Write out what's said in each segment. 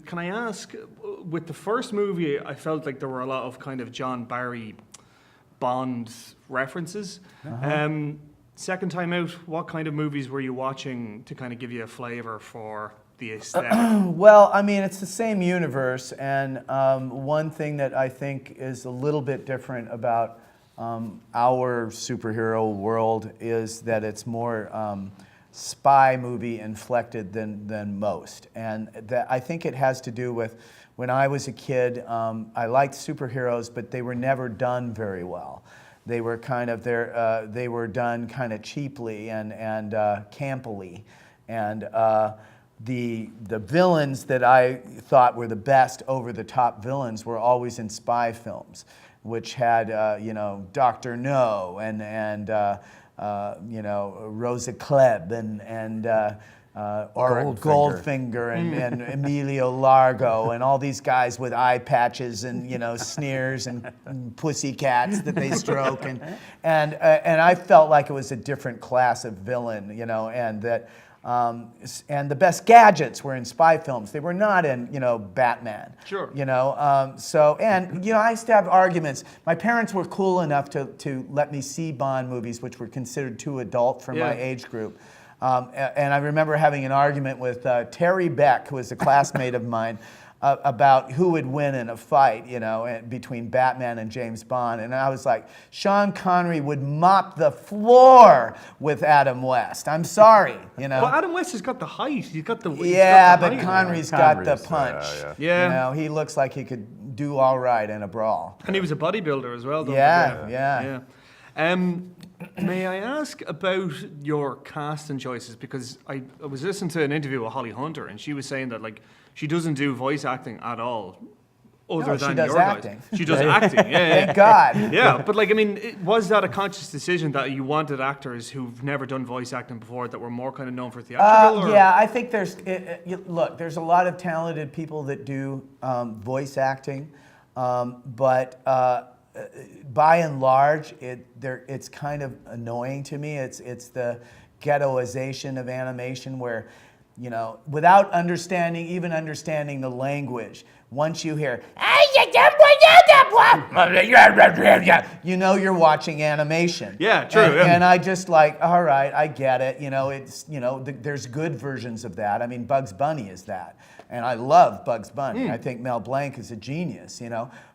Can I ask, with the first movie, I felt like there were a lot of kind of John Barry Bond references. Second time out, what kind of movies were you watching to kind of give you a flavor for the aesthetic? Well, I mean, it's the same universe, and one thing that I think is a little bit different about our superhero world is that it's more spy movie inflected than most, and that I think it has to do with when I was a kid. I liked superheroes, but they were never done very well. They were kind of they were done kind of cheaply and campily, and the villains that I thought were the best over-the-top villains were always in spy films, which had Dr. No and Rosa Klebb and Goldfinger and Emilio Largo and all these guys with eye patches and sneers and pussycats that they stroke and I felt like it was a different class of villain, and that and the best gadgets were in spy films. They were not in Batman. Sure. So I used to have arguments. My parents were cool enough to let me see Bond movies, which were considered too adult for my age group. And I remember having an argument with Terry Beck, who was a classmate of mine, about who would win in a fight, between Batman and James Bond. And I was like, Sean Connery would mop the floor with Adam West. I'm sorry, Well, Adam West has got the height. He's got the but Connery's got the punch. Yeah. He looks like he could do all right in a brawl. And he was a bodybuilder as well. Yeah. May I ask about your casting choices? Because I was listening to an interview with Holly Hunter, and she was saying that she doesn't do voice acting at all. Other than she does your acting. Guys. She does acting. Yeah. Thank God. Yeah, but was that a conscious decision that you wanted actors who've never done voice acting before that were more kind of known for theatrical? Yeah, I think look, there's a lot of talented people that do voice acting, but by and large, it's kind of annoying to me. It's the ghettoization of animation where, without even understanding the language, once you hear, you're watching animation. Yeah, true. And I just all right, I get it. There's good versions of that. I mean, Bugs Bunny is that. And I love Bugs Bunny. I think Mel Blanc is a genius,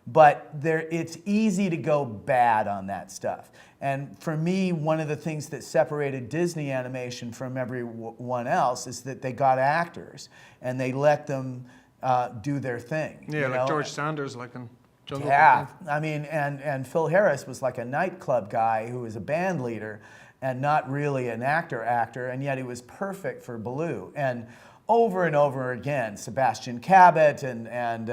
But it's easy to go bad on that stuff. And for me, one of the things that separated Disney animation from everyone else is that they got actors and they let them do their thing. Yeah, like George Sanders, like in Jungle Book. Yeah, I mean, and Phil Harris was like a nightclub guy who was a band leader and not really an actor, and yet he was perfect for Baloo. And over and over again, Sebastian Cabot and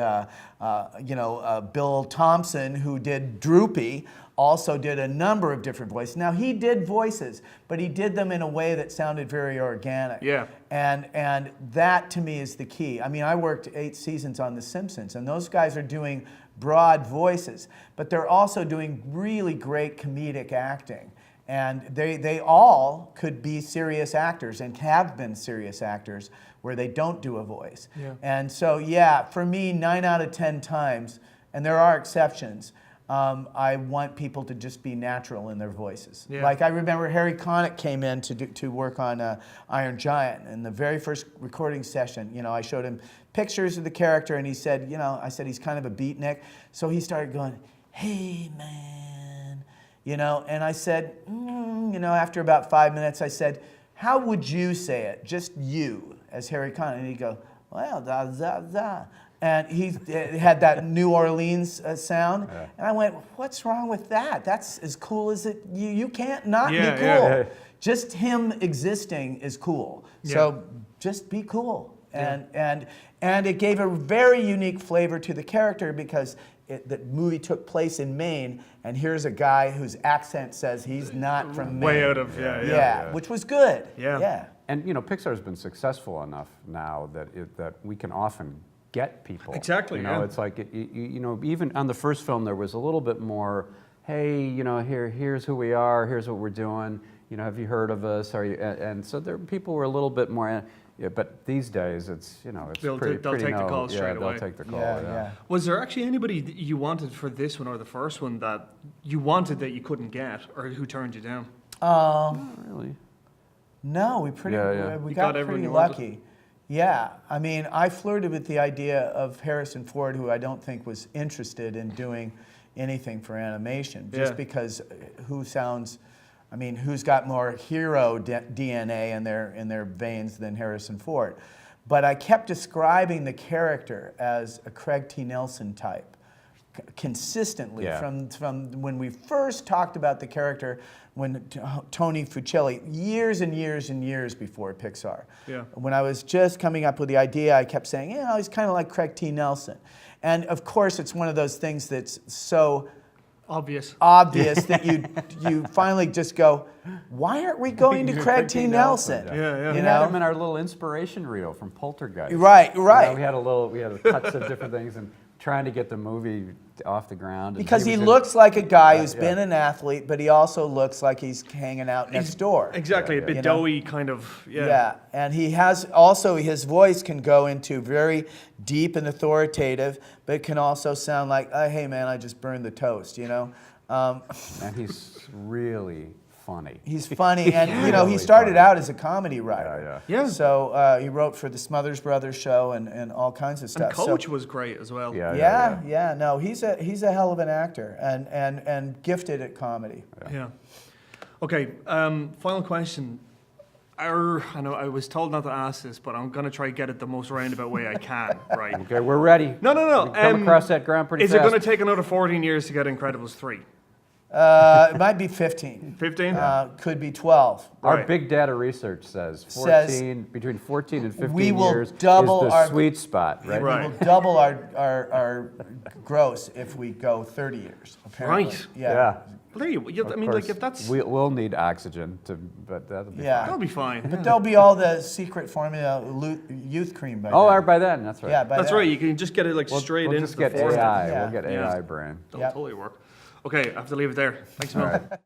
Bill Thompson, who did Droopy, also did a number of different voices. Now, he did voices, but he did them in a way that sounded very organic. Yeah. And that, to me, is the key. I mean, I worked 8 seasons on The Simpsons, and those guys are doing broad voices, but they're also doing really great comedic acting. And they all could be serious actors and have been serious actors where they don't do a voice. Yeah. And so, for me, 9 out of 10 times, and there are exceptions, I want people to just be natural in their voices. Yeah. Like I remember Harry Connick came in to work on Iron Giant. In the very first recording session, I showed him pictures of the character, and he said, I said he's kind of a beatnik. So he started going, "Hey, man," and I said, after about 5 minutes, I said, "How would you say it? Just you, as Harry Connick." And he'd go, "Well, da da da." And he had that New Orleans sound. Yeah. And I went, "What's wrong with that? That's as cool as it. You can't not be cool. Yeah. Just him existing is cool. Yeah. So just be cool." And it gave a very unique flavor to the character because the movie took place in Maine, and here's a guy whose accent says he's not from Maine. Way out of, which was good. Yeah. And Pixar's been successful enough now that we can often get people. Exactly. It's like even on the first film there was a little bit more. Hey, here's who we are. Here's what we're doing. Have you heard of us? Are you? And so people were a little bit more. Yeah, but these days it's it's They'll pretty, they'll pretty take the call yeah, straight they'll away. take the call. Yeah. Was there actually anybody that you wanted for this one or the first one that you wanted that you couldn't get, or who turned you down? Not really. No, we pretty we You got got everyone pretty you wanted? lucky. Yeah, I mean, I flirted with the idea of Harrison Ford, who I don't think was interested in doing anything for animation, just Yeah. because who's got more hero DNA in their veins than Harrison Ford? But I kept describing the character as a Craig T. Nelson type consistently Yeah. from when we first talked about the character when Tony Fucilli, years and years and years before Pixar. Yeah. When I was just coming up with the idea, I kept saying, he's kind of like Craig T. Nelson. And of course, it's one of those things that's so Obvious. obvious that you finally just go, why aren't we going to Craig T. Nelson? Yeah. We You had know? him in our little inspiration reel from Poltergeist. Right. We had cuts of different things and trying to get the movie off the ground. And Because he was in- looks like a guy who's yeah. been an athlete, but he also looks like he's hanging out next door. Exactly, a bit You know? doughy kind of. Yeah, and he has also, his voice can go into very deep and authoritative, but it can also sound like, hey man, I just burned the toast, And he's really funny. He's funny, and he Really started funny. out as a comedy writer. Yeah. So he wrote for the Smothers Brothers show and all kinds of And stuff. Coach was great as well. Yeah. No, he's a hell of an actor and gifted at comedy. Yeah. Okay, final question. I know I was told not to ask this, but I'm going to try to get it the most roundabout way I can, right? Okay, we're ready. No. We come across that ground pretty Is fast. it going to take another 14 years to get Incredibles 3? It might be 15. 15? Could be 12. Our Right. big data research says between 14 and 15 we will years double is the our- sweet spot, right? Right. We will double our gross if we go 30 years, apparently. Right. Yeah. Well, there you, Of I mean, course, like, if that's. we'll need oxygen but that'll be Yeah. That'll be fine. But there'll be all the secret formula youth cream by Oh, then. or by then, that's right. Yeah, by That's then. right, you can just get it like straight we'll into just the get forehead. AI. Yeah. We'll get Yeah. AI brain. That'll Yep. totally work. Okay, I have to leave it there. Thanks, All Mel. right.